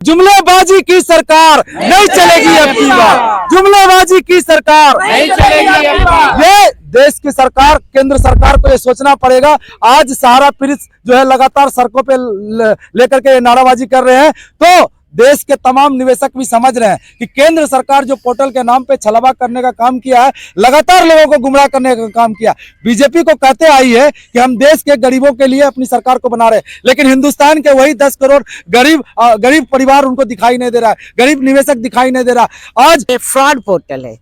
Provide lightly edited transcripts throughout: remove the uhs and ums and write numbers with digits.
जुमलेबाजी की सरकार नहीं चलेगी अब की बार, जुमलेबाजी की सरकार नहीं चलेगी अब की बार। ये देश की सरकार, केंद्र सरकार को ये सोचना पड़ेगा। आज सहारा पीड़ित जो है लगातार सड़कों पे लेकर के नाराबाजी कर रहे हैं, तो देश के तमाम निवेशक भी समझ रहे हैं कि केंद्र सरकार जो पोर्टल के नाम पे छलावा करने का काम किया है, लगातार लोगों को गुमराह करने का काम किया। बीजेपी को कहते आई है कि हम देश के गरीबों के लिए अपनी सरकार को बना रहे हैं, लेकिन हिंदुस्तान के वही 10 करोड़ गरीब परिवार उनको दिखाई नहीं दे रहा है, गरीब निवेशक दिखाई नहीं दे रहा। आज फ्रॉड पोर्टल है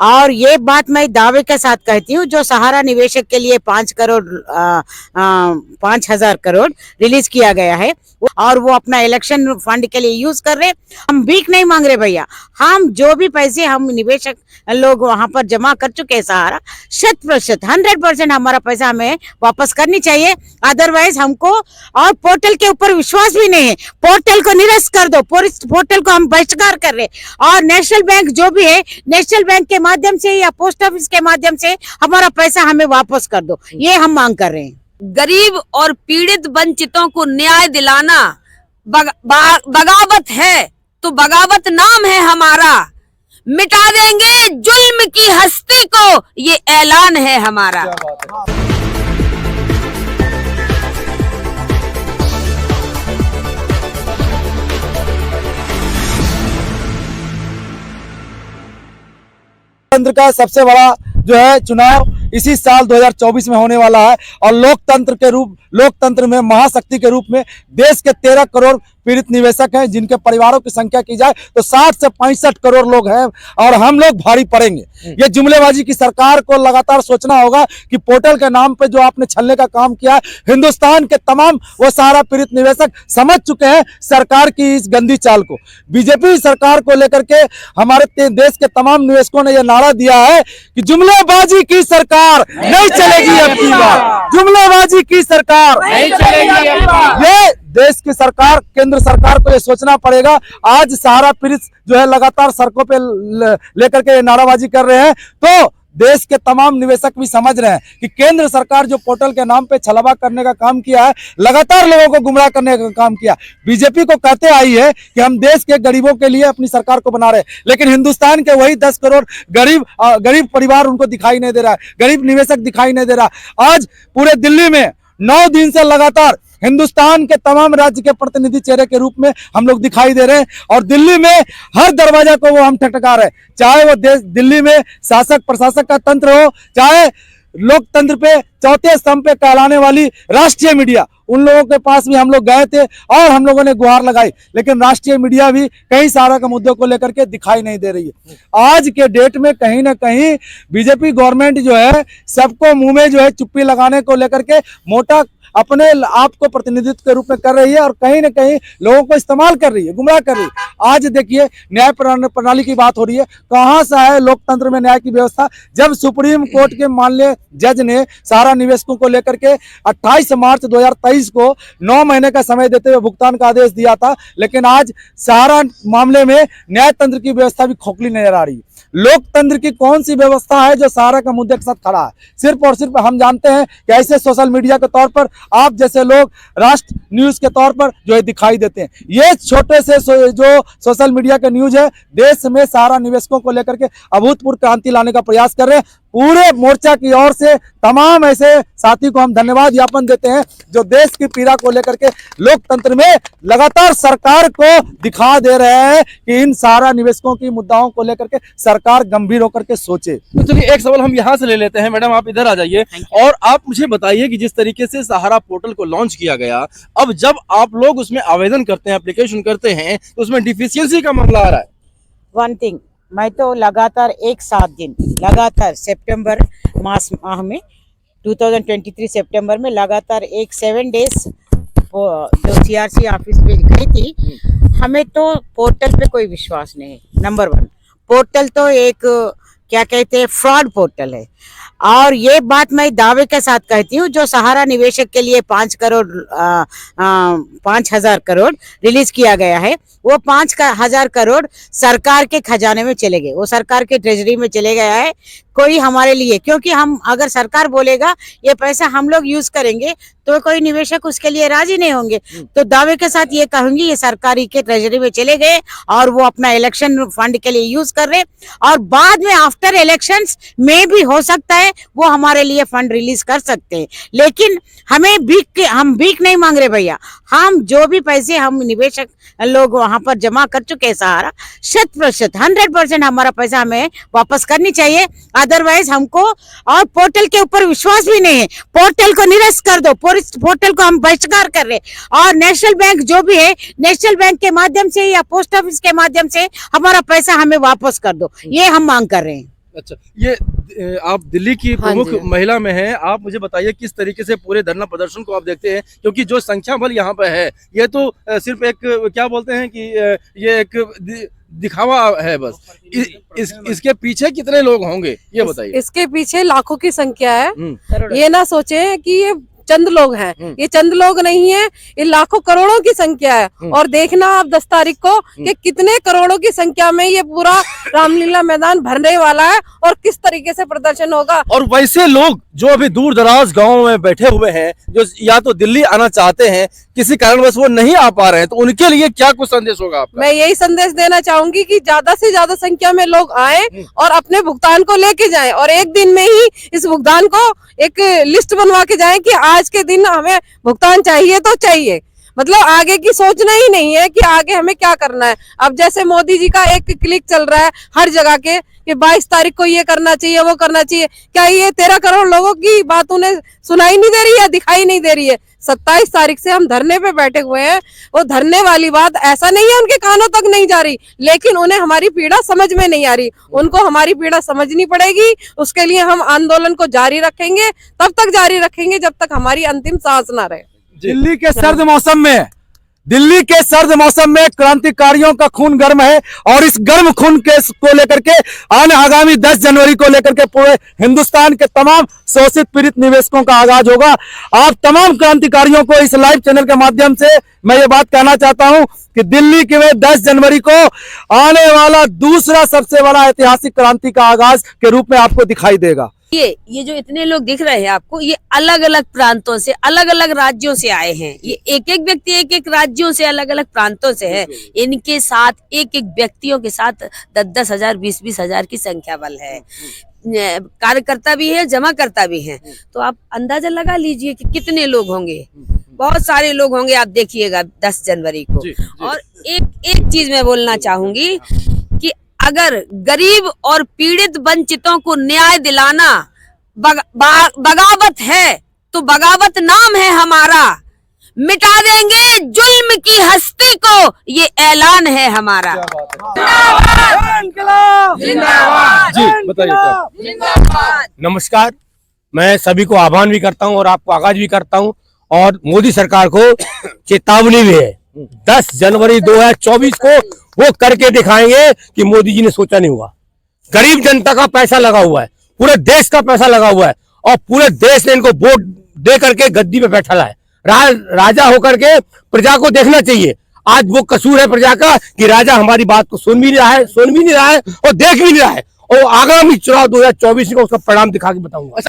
और ये बात मैं दावे के साथ कहती हूँ, जो सहारा निवेशक के लिए 5,000 करोड़ रिलीज किया गया है और वो अपना इलेक्शन फंड के लिए यूज कर रहे। हम भीख नहीं मांग रहे भैया, हम जो भी पैसे हम निवेशक लोग वहां पर जमा कर चुके हैं सहारा, 100% हमारा पैसा हमें वापस करनी चाहिए। अदरवाइज हमको और पोर्टल के ऊपर विश्वास भी नहीं है, पोर्टल को निरस्त कर दो, पोर्टल को हम बहिष्कार कर रहे। और नेशनल बैंक जो भी है, नेशनल बैंक के माध्यम से या पोस्ट ऑफिस के माध्यम से हमारा पैसा हमें वापस कर दो, ये हम मांग कर रहे हैं। गरीब और पीड़ित वंचितों को न्याय दिलाना बगावत है, तो बगावत नाम है हमारा। मिटा देंगे जुल्म की हस्ती को, ये ऐलान है हमारा। लोकतंत्र का सबसे बड़ा जो है चुनाव इसी साल 2024 में होने वाला है और लोकतंत्र में महाशक्ति के रूप में देश के 13 करोड़ पीड़ित निवेशक हैं, जिनके परिवारों की संख्या की जाए तो 60 से 65 करोड़ लोग हैं और हम लोग भारी पड़ेंगे। ये जुमलेबाजी की सरकार को लगातार सोचना होगा कि पोर्टल के नाम पे जो आपने छलने का काम किया, हिंदुस्तान के तमाम वो सारा पीड़ित निवेशक समझ चुके हैं सरकार की इस गंदी चाल को। बीजेपी सरकार को लेकर के हमारे देश के तमाम निवेशकों ने यह नारा दिया है कि जुमलेबाजी की सरकार नहीं चलेगी अब की बार, जुमलेबाजी की सरकार नहीं चलेगी अब की बार। ये देश की सरकार, केंद्र सरकार को ये सोचना पड़ेगा। आज सहारा पीड़ित जो है लगातार सड़कों पे लेकर के नाराबाजी कर रहे हैं, तो देश के तमाम निवेशक भी समझ रहे हैं कि केंद्र सरकार जो पोर्टल के नाम पे छलावा करने का काम किया है, लगातार लोगों को गुमराह करने का काम किया। बीजेपी को कहते आई है कि हम देश के गरीबों के लिए अपनी सरकार को बना रहे हैं, लेकिन हिंदुस्तान के वही 10 करोड़ गरीब परिवार उनको दिखाई नहीं दे रहा है, गरीब निवेशक दिखाई नहीं दे रहा। आज पूरे दिल्ली में 9 दिन से लगातार हिंदुस्तान के तमाम राज्य के प्रतिनिधि चेहरे के रूप में हम लोग दिखाई दे रहे हैं और दिल्ली में हर दरवाजा को वो हम ठटका रहे हैं, चाहे वो दिल्ली में शासक प्रशासक का तंत्र हो, चाहे लोकतंत्र पे चौथे स्तंभ पे कहलाने वाली राष्ट्रीय मीडिया, उन लोगों के पास भी हम लोग गए थे और हम लोगों ने गुहार लगाई, लेकिन राष्ट्रीय मीडिया भी कई सारा के मुद्दों को लेकर के दिखाई नहीं दे रही है। आज के डेट में कहीं ना कहीं बीजेपी गवर्नमेंट जो है सबको मुंह में जो है चुप्पी लगाने को लेकर के मोटा अपने आप को प्रतिनिधित्व के रूप में कर रही है और कहीं ना कहीं लोगों को इस्तेमाल कर रही है, गुमराह कर रही है। आज देखिए न्याय प्रणाली की बात हो रही है, कहां से है लोकतंत्र में न्याय की व्यवस्था, जब सुप्रीम कोर्ट के माननीय जज ने सारा निवेशकों को लेकर के 28 मार्च 2023 को 9 महीने का समय देते हुए भुगतान का आदेश दिया था, लेकिन आज सारा मामले में न्यायतंत्र की व्यवस्था भी खोखली नजर आ रही है। लोकतंत्र की कौन सी व्यवस्था है जो सहारा के मुद्दे के साथ खड़ा है? सिर्फ और सिर्फ हम जानते हैं कि ऐसे सोशल मीडिया के तौर पर आप जैसे लोग राष्ट्र न्यूज के तौर पर जो है दिखाई देते हैं। ये छोटे से जो सोशल मीडिया के न्यूज है, देश में सहारा निवेशकों को लेकर के अभूतपूर्व क्रांति लाने का प्रयास कर रहे हैं। पूरे मोर्चा की ओर से तमाम ऐसे साथी को हम धन्यवाद ज्ञापन देते हैं जो देश की पीड़ा को लेकर के लोकतंत्र में लगातार सरकार को दिखा दे रहे हैं कि इन सारा निवेशकों की मुद्दाओं को लेकर के सरकार गंभीर होकर के सोचे। तो चलिए एक सवाल हम यहाँ से ले लेते हैं। मैडम आप इधर आ जाइए और आप मुझे बताइए कि जिस तरीके से सहारा पोर्टल को लॉन्च किया गया, अब जब आप लोग उसमें आवेदन करते हैं, एप्लीकेशन करते हैं, तो उसमें डिफिशियंसी का मामला आ रहा है। वन थिंग, मैं तो लगातार 7 दिन लगातार सितंबर माह में 2023 सितंबर में लगातार 7 डेज जो सीआरसी ऑफिस पे गई थी। हमें तो पोर्टल पे कोई विश्वास नहीं है। नंबर 1, पोर्टल तो एक क्या कहते हैं फ्रॉड पोर्टल है और ये बात मैं दावे के साथ कहती हूँ, जो सहारा निवेशक के लिए 5,000 करोड़ रिलीज किया गया है, वो 5,000 करोड़ सरकार के खजाने में चले गए, वो सरकार के ट्रेजरी में चले गया है। कोई हमारे लिए, क्योंकि हम अगर सरकार बोलेगा ये पैसा हम लोग यूज करेंगे तो कोई निवेशक उसके लिए राजी नहीं होंगे। तो दावे के साथ ये कहूंगी ये सरकारी के ट्रेजरी में चले गए और वो अपना इलेक्शन फंड के लिए यूज कर रहे, और बाद में आफ्टर इलेक्शंस में भी हो सकता है वो हमारे लिए फंड रिलीज कर सकते हैं। लेकिन हम भीख नहीं मांग रहे भैया, हम जो भी पैसे हम निवेशक लोग वहां पर जमा कर चुके हैं सहारा, 100% हमारा पैसा हमें वापस करनी चाहिए। अदरवाइज हमको और पोर्टल के ऊपर विश्वास भी नहीं है, पोर्टल को निरस्त कर दो, पोर्टल को हम बहिष्कार कर रहे, और नेशनल बैंक जो भी है नेशनल बैंक के माध्यम से या पोस्ट ऑफिस के माध्यम से हमारा पैसा हमें वापस कर दो, ये हम मांग कर रहे हैं। अच्छा, ये आप दिल्ली की प्रमुख महिला में हैं, आप मुझे बताइए किस तरीके से पूरे धरना प्रदर्शन को आप देखते हैं, क्योंकि जो संख्या बल यहाँ पे है ये तो सिर्फ एक क्या बोलते हैं कि ये एक दिखावा है बस। इसके पीछे कितने लोग होंगे ये बताइए। इसके पीछे लाखों की संख्या है, ये ना सोचे कि ये चंद लोग हैं, ये चंद लोग नहीं है, ये लाखों करोड़ों की संख्या है। और देखना आप 10 तारीख को कि कितने करोड़ों की संख्या में ये पूरा रामलीला मैदान भरने वाला है और किस तरीके से प्रदर्शन होगा। और वैसे लोग जो अभी दूर दराज गाँव में बैठे हुए हैं, जो या तो दिल्ली आना चाहते हैं, किसी कारणवश वो नहीं आ पा रहे हैं, तो उनके लिए क्या कुछ संदेश होगा आपका? मैं यही संदेश देना चाहूंगी कि ज्यादा से ज्यादा संख्या में लोग आए और अपने भुगतान को लेके जाएं, और एक दिन में ही इस भुगतान को एक लिस्ट बनवा के जाएं कि आज के दिन हमें भुगतान चाहिए तो चाहिए। मतलब आगे की सोचना ही नहीं है कि आगे हमें क्या करना है। अब जैसे मोदी जी का एक क्लिक चल रहा है हर जगह के कि 22 तारीख को ये करना चाहिए वो करना चाहिए, क्या ये 13 करोड़ लोगों की बात उन्हें सुनाई नहीं दे रही है, दिखाई नहीं दे रही है? 27 तारीख से हम धरने पे बैठे हुए हैं, वो धरने वाली बात ऐसा नहीं है उनके कानों तक नहीं जा रही, लेकिन उन्हें हमारी पीड़ा समझ में नहीं आ रही। उनको हमारी पीड़ा समझनी पड़ेगी, उसके लिए हम आंदोलन को जारी रखेंगे, तब तक जारी रखेंगे जब तक हमारी अंतिम सांस ना रहे। दिल्ली के सर्द मौसम में क्रांतिकारियों का खून गर्म है, और इस गर्म खून को लेकर के आगामी 10 जनवरी को लेकर के पूरे हिंदुस्तान के तमाम शोषित पीड़ित निवेशकों का आगाज होगा। आप तमाम क्रांतिकारियों को इस लाइव चैनल के माध्यम से मैं ये बात कहना चाहता हूं कि दिल्ली के में 10 जनवरी को आने वाला दूसरा सबसे बड़ा ऐतिहासिक क्रांति का आगाज के रूप में आपको दिखाई देगा। ये जो इतने लोग दिख रहे हैं आपको, ये अलग अलग प्रांतों से, अलग अलग राज्यों से आए हैं। ये एक एक व्यक्ति एक एक राज्यों से, अलग अलग प्रांतों से है। इनके साथ एक एक व्यक्तियों के साथ 10-10 हजार 20-20 हजार की संख्या बल है, कार्यकर्ता भी है, जमाकर्ता भी है। तो आप अंदाजा लगा लीजिए कि कितने लोग होंगे, बहुत सारे लोग होंगे। आप देखिएगा 10 जनवरी को। और एक चीज मैं बोलना चाहूंगी कि अगर गरीब और पीड़ित वंचितों को न्याय दिलाना बगावत है तो बगावत नाम है हमारा। मिटा देंगे जुल्म की हस्ती को, ये ऐलान है हमारा। जी बताइए। जिंदाबाद। नमस्कार, मैं सभी को आह्वान भी करता हूं और आपको आगाज भी करता हूं, और मोदी सरकार को चेतावनी भी है। 10 जनवरी 2024 को वो करके दिखाएंगे कि मोदी जी ने सोचा नहीं हुआ। गरीब जनता का पैसा लगा हुआ है, पूरे देश का पैसा लगा हुआ है, और पूरे देश ने इनको वोट दे करके गद्दी पे बैठा है। राजा होकर के प्रजा को देखना चाहिए। आज वो कसूर है प्रजा का कि राजा हमारी बात को सुन भी नहीं रहा है और देख भी नहीं रहा है, और आगामी चुनाव 2024 को उसका परिणाम दिखा के बताऊंगा।